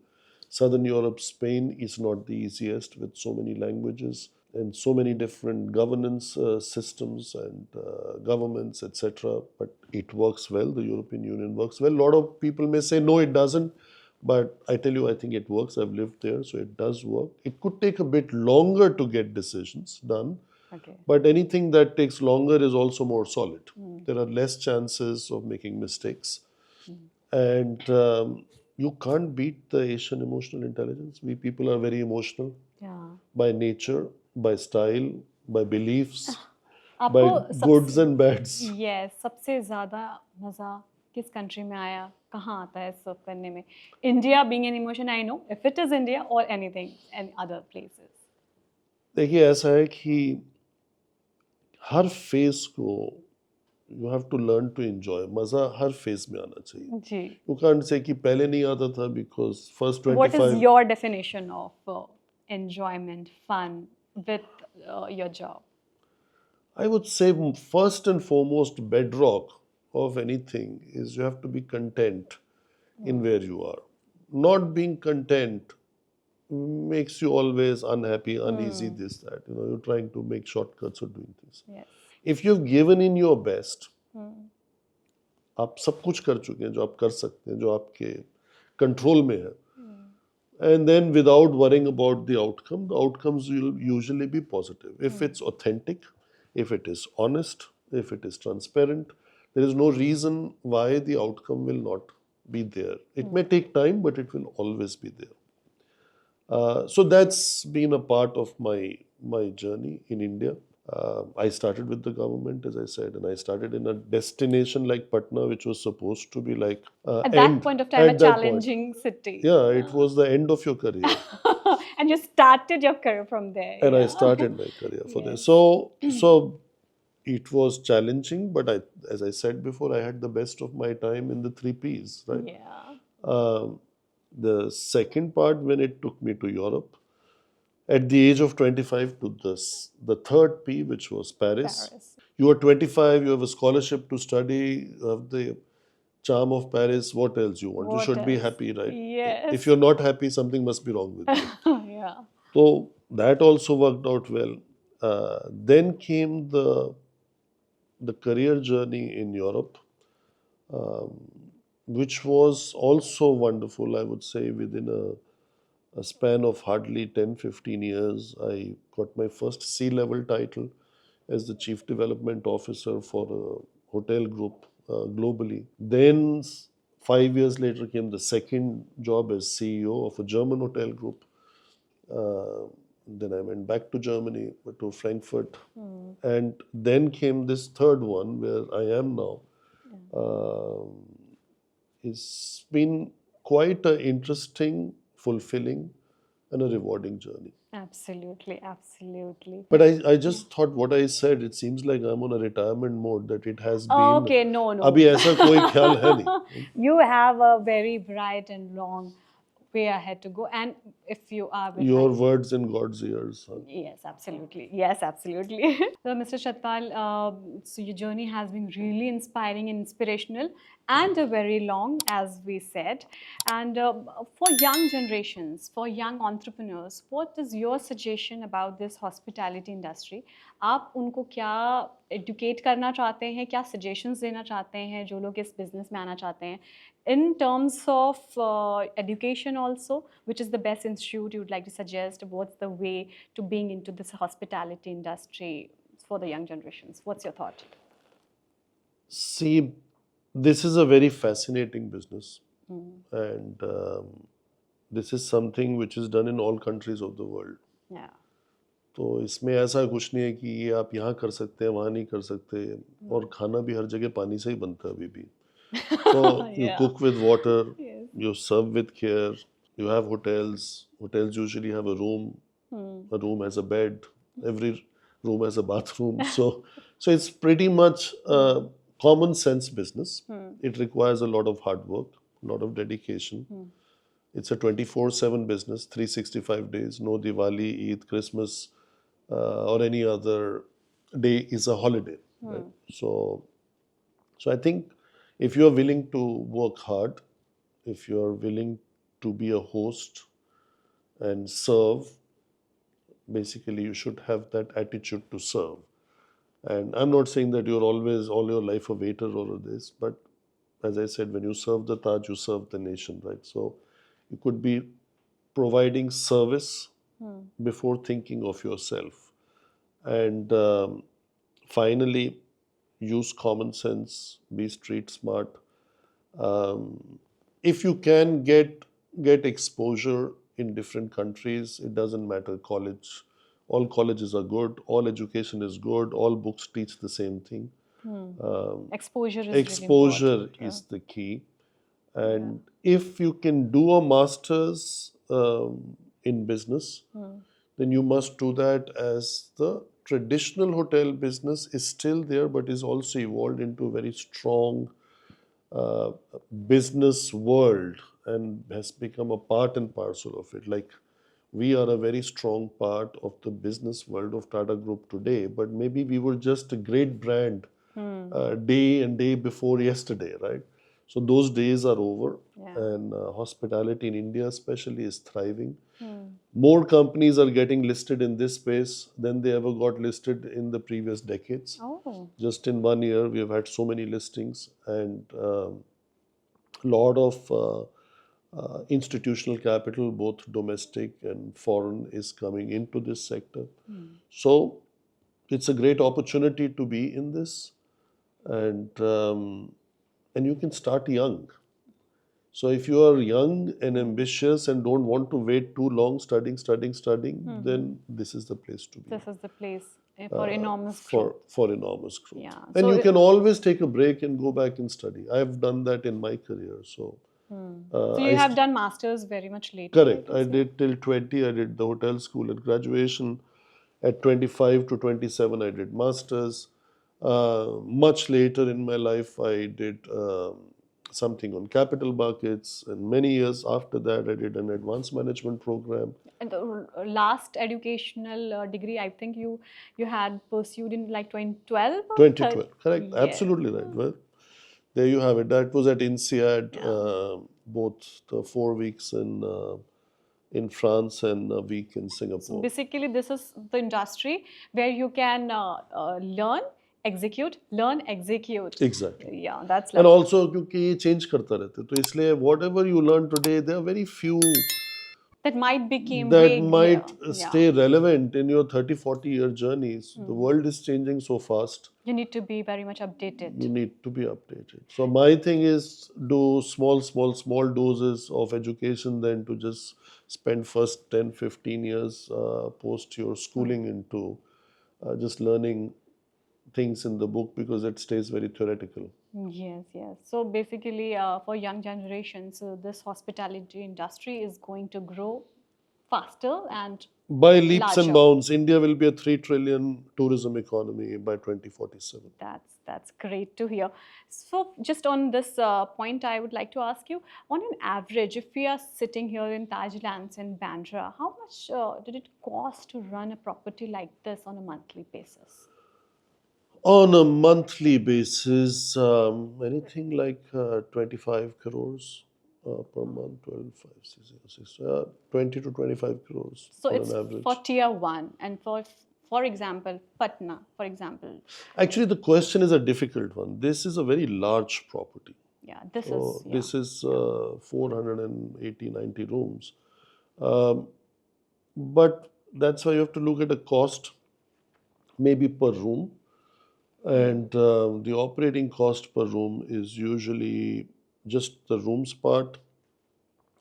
Southern Europe, Spain is not the easiest with so many languages and so many different governance systems and governments, etc. But it works well. The European Union works well. A lot of people may say, no, it doesn't. But I tell you, I think it works. I've lived there, so it does work. It could take a bit longer to get decisions done. Okay. But anything that takes longer is also more solid. There are less chances of making mistakes. And you can't beat the Asian emotional intelligence. We people are very emotional Yeah. by nature, by style, by beliefs, आपको by goods and bads. yes, सबसे ज़्यादा मज़ा किस country में आया, कहाँ आता है सर्व करने में? India being an emotion, I know if it is India or anything and other places. देखिए ऐसा है कि हर फेस को you have to learn to enjoy. मज़ा हर फेस में आना चाहिए. जी. यू कांट से कि पहले नहीं आता था because first What is 25. your definition of enjoyment, fun with your job? I would say first and foremost bedrock of anything is you have to be content in where you are. Not being content makes you always unhappy, uneasy, this, that. You know, you're trying to make shortcuts or doing things. Yes. If you've given in your best, आप सब कुछ कर चुके हैं जो आप कर सकते हैं, जो आपके कंट्रोल में है. And then without worrying about the outcomes will usually be positive. If it's authentic, if it is honest, if it is transparent, there is no reason why the outcome will not be there. It may take time, but it will always be there. So that's been a part of my journey in India. I started with the government, as I said, and I started in a destination like Patna, which was supposed to be like At that point of time, a challenging city. Yeah, it was the end of your career. And you started your career from there. And I yeah. started my career for there. Yes. So it was challenging, but as I said before, I had the best of my time in the three Ps, right? Yeah. The second part, when it took me to Europe, at the age of 25 to the third P, which was Paris. Paris. You are 25, you have a scholarship to study, you have the charm of Paris. What else you want? What You should be else? happy, right? Yes. If you're not happy, something must be wrong with you. Yeah. So that also worked out well. Then came the career journey in Europe, um, which was also wonderful. I would say within a span of hardly 10-15 years, I got my first C-level title as the Chief Development Officer for a hotel group globally. Then 5 years later came the second job as CEO of a German hotel group. Then I went back to Germany, to Frankfurt. And then came this third one where I am now. It's been quite an interesting, fulfilling, and a rewarding journey. Absolutely, absolutely. But I just thought what I said, it seems like I'm on a retirement mode, that it has been. Okay, no. अभी ऐसा कोई ख्याल है नहीं. You have a very bright and long way ahead to go, and if you are with Your words in God's ears. Huh? Yes, absolutely. Yes, absolutely. So, Mr. Chhatwal, so your journey has been really inspiring and inspirational and very long, as we said. And for young generations, for young entrepreneurs, what is your suggestion about this hospitality industry? आप उनको क्या educate करना चाहते हैं, क्या suggestions देना चाहते हैं जो लोग इस business में आना चाहते हैं? In terms of education also, which is the best institute you would like to suggest? What's the way to being into this hospitality industry for the young generations? What's your thought? See, this is a very fascinating business. And this is something which is done in all countries of the world. Yeah. तो इसमें ऐसा कुछ नहीं है कि ये आप यहाँ कर सकते हैं वहाँ नहीं कर सकते, और खाना भी हर जगह पानी से ही बनता है अभी भी. So you Yeah. cook with water, Yes. you serve with care. You have hotels. Hotels usually have a room. A room has a bed. Every room has a bathroom. So it's pretty much a common sense business. It requires a lot of hard work, a lot of dedication. It's a 24/7 business, 365 days. No Diwali, Eid, Christmas, or any other day is a holiday. Right? So I think if you are willing to work hard, if you are willing to be a host and serve, basically you should have that attitude to serve. And I'm not saying that you're always all your life a waiter or this, but as I said, when you serve the Taj, you serve the nation, right? So you could be providing service before thinking of yourself. And finally, use common sense, be street smart. If you can get exposure in different countries, it doesn't matter college. All colleges are good, all education is good, all books teach the same thing. Exposure is really Exposure important. is the key. And if you can do a master's in business, then you must do that, as the traditional hotel business is still there but is also evolved into a very strong uh, business world and has become a part and parcel of it. Like, we are a very strong part of the business world of Tata Group today, but maybe we were just a great brand day and day before yesterday, right? So those days are over, and hospitality in India, especially, is thriving. More companies are getting listed in this space than they ever got listed in the previous decades. Oh. Just in 1 year, we have had so many listings, and a lot of institutional capital, both domestic and foreign, is coming into this sector. So it's a great opportunity to be in this, and you can start young. So if you are young and ambitious and don't want to wait too long studying, then this is the place to be This is the place for enormous for growth. for enormous growth. Yeah. And So you can always take a break and go back and study. I've done that in my career. So so you have done masters very much later. correct. I did till 20. I did the hotel school at graduation. At 25 to 27, I did masters. Much later in my life, I did something on capital markets, and many years after that, I did an advanced management program. And the last educational degree, I think you had pursued in like 2012 or 2012, correct? Yeah. Absolutely right. Well, there you have it. That was at INSEAD, Yeah. both the 4 weeks in France and a week in So Singapore. basically, this is the industry where you can learn, execute. Exactly. Yeah, that's And lovely. also क्योंकि ये change करता रहता है, तो इसलिए whatever you learn today, there are very few That might become that vague. Yeah. might Yeah. stay relevant in your 30, 40-year journeys. The world is changing so fast. You need to be very much updated. You need to be updated. So my thing is do small doses of education than to just spend first 10, 15 years post your schooling into just learning things in the book, because it stays very theoretical. Yes, yes. So basically, for young generations, this hospitality industry is going to grow faster and By leaps and larger. bounds, India will be a 3 trillion tourism economy by 2047. That's great to hear. So just on this point, I would like to ask you, on an average, if we are sitting here in Tajlands in Bandra, how much did it cost to run a property like this on a monthly basis? On a monthly basis, anything like 25 crores per month, 12, 5, 6, 6, 20 to 25 crores So on it's an average. for tier one, and for example, Patna, for example. Actually, the question is a difficult one. This is a very large property. Yeah, this So is, yeah. this is 480, 90 rooms. Um, but that's why you have to look at a cost maybe per room. And the operating cost per room is usually just the rooms part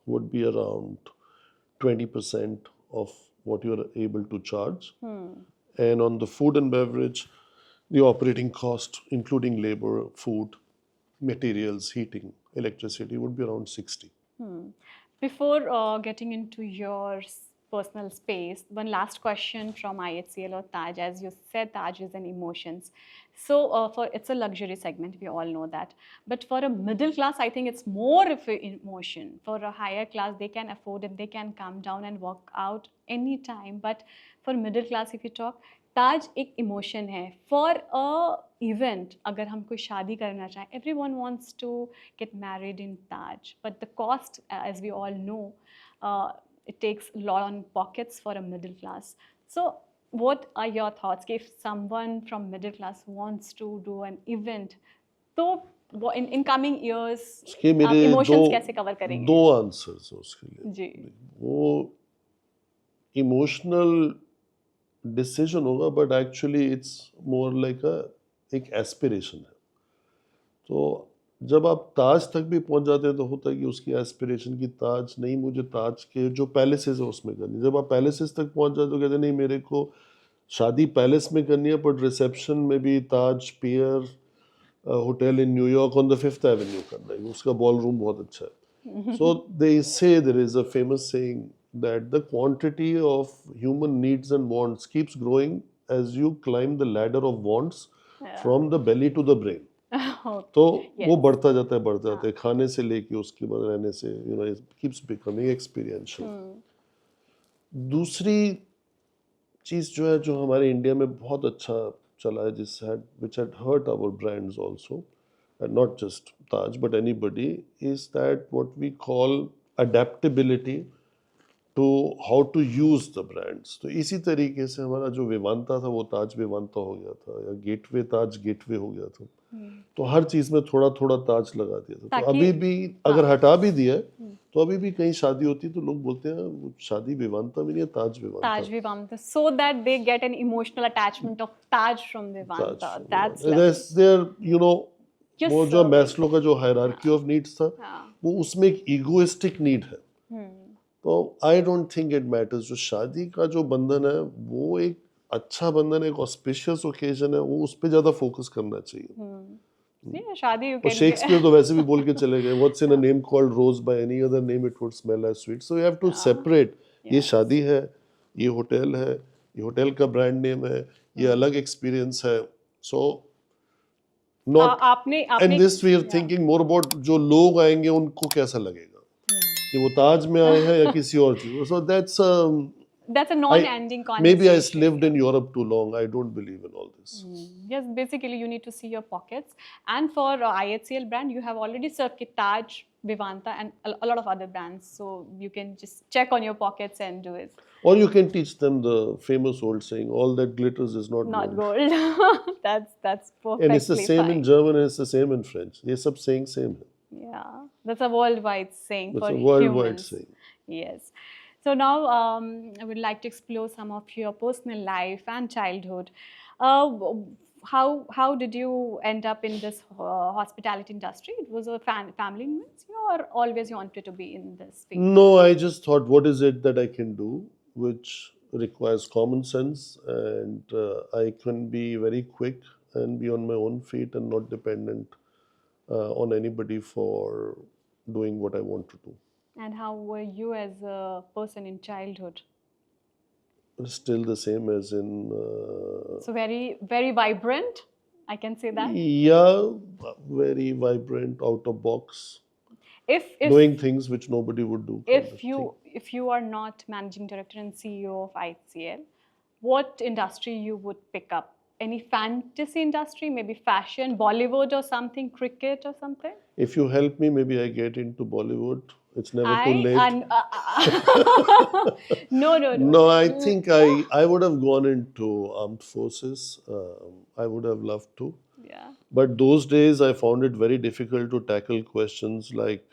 would be around 20% of what you are able to charge. And on the food and beverage, the operating cost, including labor, food, materials, heating, electricity, would be around 60. Before getting into your personal space, one last question from IHCL or Taj. As you said, Taj is an emotions. So for it's a luxury segment, we all know that. But for a middle class, I think it's more of an emotion. For a higher class, they can afford it. They can come down and walk out anytime. But for middle class, if you talk, ताज एक emotion है for a event अगर हम कोई शादी करना चाहें everyone wants to get married in Taj but the cost as we all know it takes a lot on pockets for a middle class. So what are your thoughts if someone from middle class wants to do an event तो in coming years उसके मेरे emotions कैसे cover करेंगे दो answers हैं उसके लिए जी वो इमोशनल डिसीजन होगा but actually it's more like एक एस्पिरेशन है तो जब आप ताज तक भी पहुंच जाते हैं तो होता है कि उसकी एस्पिरेशन की ताज नहीं मुझे ताज के जो पैलेसेस है उसमें करनी जब आप पैलेसेस तक पहुंच जाते तो कहते नहीं मेरे को शादी पैलेस में करनी है बट रिसेप्शन में भी Taj Pierre hotel in New York on the 5th avenue करना है उसका बॉल रूम बहुत अच्छा है so they say there is a famous saying that the quantity of human needs and wants keeps growing as you climb the ladder of wants from the belly to the brain. तो वो बढ़ता जाता है खाने से लेके उसके बाद रहने से it keeps becoming experiential. दूसरी चीज जो है जो हमारे इंडिया में बहुत अच्छा चला है which had hurt our brands also and not just Taj but anybody is that what we call adaptability to how to use the brands. तो इसी तरीके से हमारा जो विवांता था वो ताज विवांता हो गया था या गेटवे ताज गेटवे हो गया था तो हर चीज में थोड़ा थोड़ा ताज लगा दिया था तो अभी भी अगर हटा भी दिया तो अभी भी कहीं शादी होती है तो लोग बोलते हैं वो शादी विवांता में नहीं है ताज Vivanta so that they get an emotional attachment of Taj from Vivanta. That's their वो जो मैस्लो का जो हायरार्की ऑफ नीड्स था वो उसमें एक इगोइस्टिक नीड है तो I don't think it matters जो शादी का जो बंधन है वो एक अच्छा बंधन है एक ऑस्पिशियस ओकेजन है वो उस पर ज्यादा फोकस करना चाहिए शादी और शेक्सपियर तो वैसे भी बोल के चले गए what's in a name called rose by any other name it would smell as sweet so you have to separate ये शादी है ये होटल का ब्रांड नेम है ये अलग एक्सपीरियंस है so not and this we are thinking more about जो लोग आएंगे उनको कैसा लगेगा कि वो ताज में आए हैं या किसी और चीज so that's a non-ending conversation. Maybe I lived in Europe too long. I don't believe in all this. Yes, basically you need to see your pockets. And for IHCL brand, you have already served Taj, Vivanta, and a lot of other brands. So you can just check on your pockets and do it. Or you can teach them the famous old saying, "All that glitters is not gold." That's perfectly and it's the same fine. in German and it's the same in French. They sab saying same hai. Yeah, that's a worldwide saying that's for a worldwide humans. saying. Yes. So now I would like to explore some of your personal life and childhood. How did you end up in this hospitality industry? It was a family influence, or always you wanted to be in this field? No, I just thought, what is it that I can do, which requires common sense, and I can be very quick and be on my own feet and not dependent on anybody for doing what I want to do. And how were you as a person in childhood? Still the same as in... so very, very vibrant, I can say that? Yeah, very vibrant, out of box. If doing things which nobody would do. If you are not managing director and CEO of IHCL, what industry you would pick up? Any fantasy industry, maybe fashion, Bollywood or something, cricket or something? If you help me, maybe I get into Bollywood. It's never too late. No. No, I think I would have gone into armed forces. I would have loved to. Yeah. But those days I found it very difficult to tackle questions like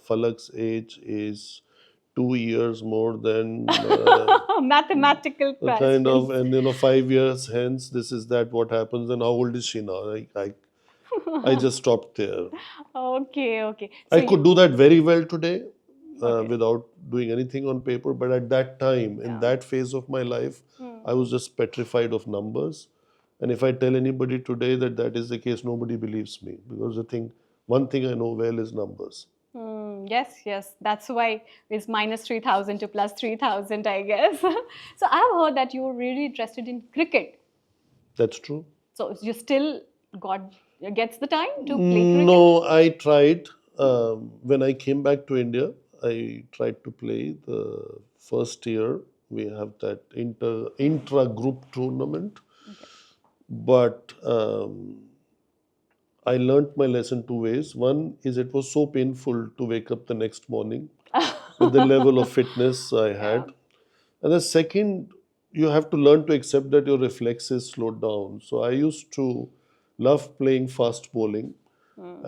Falak's age is 2 years more than mathematical questions. Kind of, and 5 years hence this is that what happens and how old is she now? I just stopped there. Okay. So I could do that very well today. Okay. without doing anything on paper. But at that time, in Yeah. that phase of my life, Hmm. I was just petrified of numbers. And if I tell anybody today that that is the case, nobody believes me, because one thing I know well is numbers. Yes, yes. That's why it's minus 3,000 to plus 3,000, I guess. So I've heard that you're really interested in cricket. That's true. So you still got gets the time to play cricket? No, I tried. When I came back to India, I tried to play the first year. We have that intra group tournament, Okay. but I learnt my lesson two ways. One is it was so painful to wake up the next morning with the level of fitness I Yeah. had. And the second, you have to learn to accept that your reflexes slowed down. So I used to love playing fast bowling,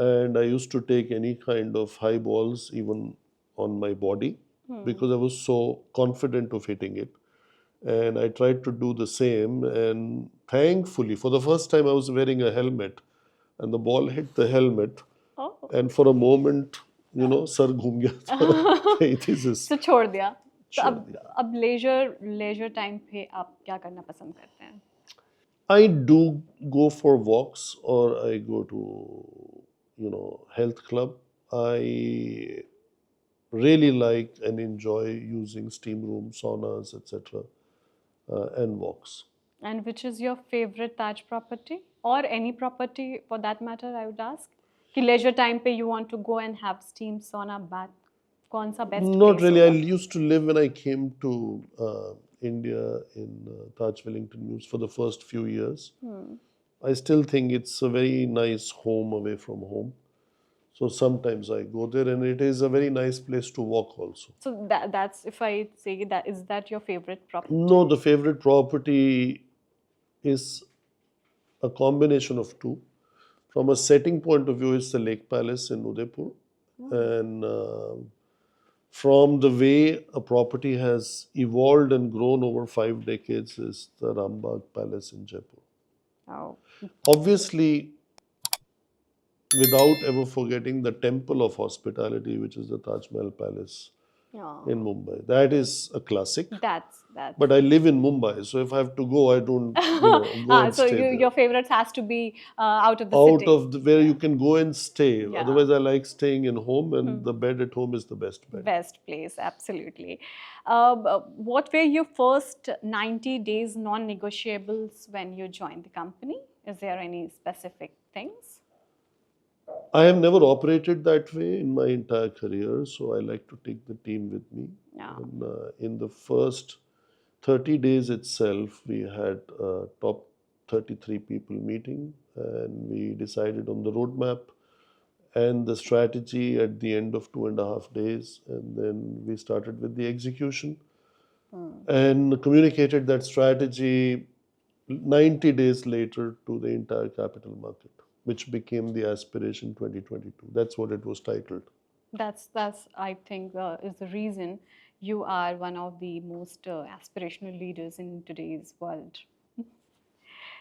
and I used to take any kind of high balls, even on my body, because I was so confident of hitting it. And I tried to do the same. And thankfully, for the first time, I was wearing a helmet, and the ball hit the helmet. Oh. And for a moment, sir घूम गया था. This is So छोड़ दिया. तो छोड़ अब दिया. अब लेजर टाइम पे आप क्या करना पसंद करते हैं? I do go for walks, or I go to, health club. I really like and enjoy using steam rooms, saunas, etc., and walks. And which is your favorite Taj property or any property for that matter? I would ask. कि leisure time पे you want to go and have steam sauna bath. कौन सा best Not place really. I होगा? used to live when I came to India in Taj Wellington Mews for the first few years. I still think it's a very nice home away from home. So sometimes I go there, and it is a very nice place to walk also. So that's if I say that is that your favorite property? No, the favorite property is a combination of two. From a setting point of view, it's the Lake Palace in Udaipur. And from the way a property has evolved and grown over 5 decades, is the Rambagh Palace in Jaipur. Oh, Obviously, without ever forgetting the temple of hospitality, which is the Taj Mahal Palace yeah. in Mumbai. That is a classic. That's But I live in Mumbai, so if I have to go, I don't, go and so stay there. your favorites has to be out of the Out city. of where you Yeah. can go and stay. Yeah. Otherwise, I like staying in home, and the bed at home is the best bed. Best place, absolutely. What were your first 90 days non-negotiables when you joined the company? Is there any specific things? I have never operated that way in my entire career, so I like to take the team with me. Yeah. And in the first 30 days itself, we had a top 33 people meeting, and we decided on the roadmap and the strategy at the end of 2.5 days. And then we started with the execution and communicated that strategy 90 days later to the entire capital market, which became the Aspiration 2022. That's what it was titled. That's I think is the reason you are one of the most aspirational leaders in today's world.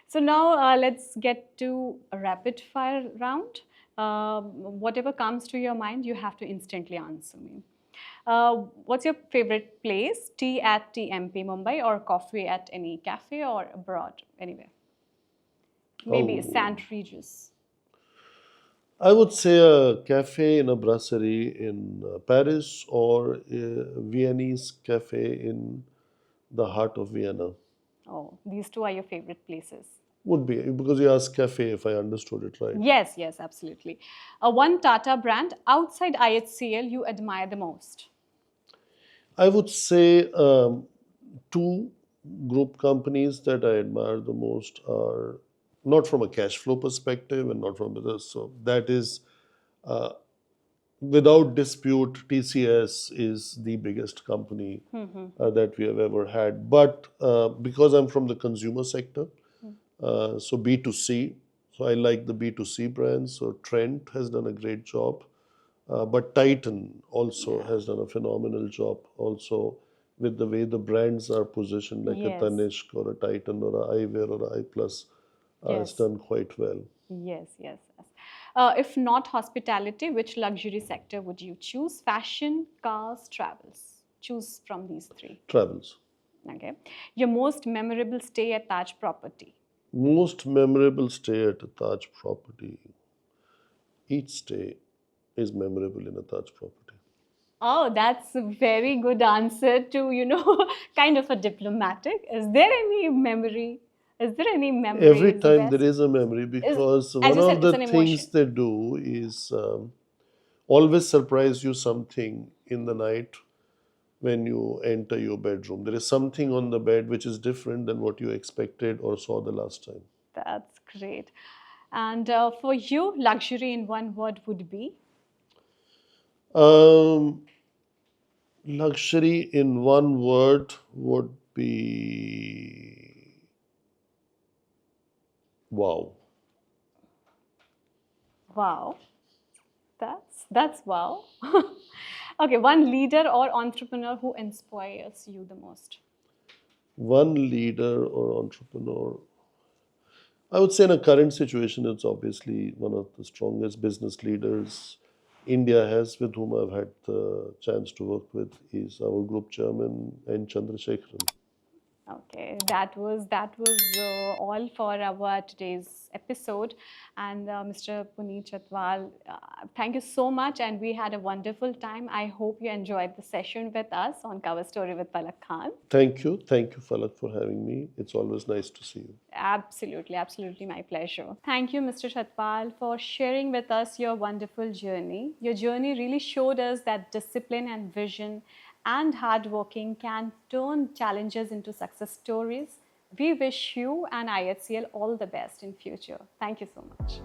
So now let's get to a rapid fire round. Whatever comes to your mind, you have to instantly answer me. What's your favorite place? Tea at TMP Mumbai or coffee at any cafe or abroad, anywhere? Maybe Oh, Sant Regis. I would say a cafe in a brasserie in Paris, or a Viennese cafe in the heart of Vienna. Oh, these two are your favorite places. Would be, because you asked cafe, if I understood it right. Yes, yes, absolutely. One Tata brand outside IHCL you admire the most. I would say two group companies that I admire the most are not from a cash flow perspective and not from others. So that is, uh, without dispute, TCS is the biggest company that we have ever had. But because I'm from the consumer sector, so B2C, so I like the B2C brands. So Trent has done a great job. But Titan also Yeah. has done a phenomenal job also with the way the brands are positioned, like a Yes. Tanishq or a Titan or a iWear or a iPlus. It's Yes. done quite well. Yes, yes, yes. If not hospitality, which luxury sector would you choose? Fashion, cars, travels. Choose from these three. Travels. Okay. Your most memorable stay at Taj property. Most memorable stay at a Taj property. Each stay is memorable in a Taj property. Oh, that's a very good answer to, kind of a diplomatic. Is there any memory? Is there any memory Every is the time there best? is a memory Is, because as one you said, of it's the an emotion. things they do is always surprise you something in the night when you enter your bedroom. There is something on the bed which is different than what you expected or saw the last time. That's great. And for you, luxury in one word would be? Um, Luxury in one word would be wow. Wow. That's wow. Okay, one leader or entrepreneur who inspires you the most. One leader or entrepreneur. I would say in a current situation, it's obviously one of the strongest business leaders India has, with whom I've had the chance to work with, is our group chairman N. Chandrasekharan. Okay, that was all for our today's episode. And Mr. Puneet Chhatwal, thank you so much, and we had a wonderful time. I hope you enjoyed the session with us on Cover Story with Falak Khan. Thank you, Falak, for having me. It's always nice to see you. Absolutely, absolutely my pleasure. Thank you, Mr. Chatwal, for sharing with us your wonderful journey. Your journey really showed us that discipline and vision and hard working can turn challenges into success stories. We wish you and IHCL all the best in future. Thank you so much.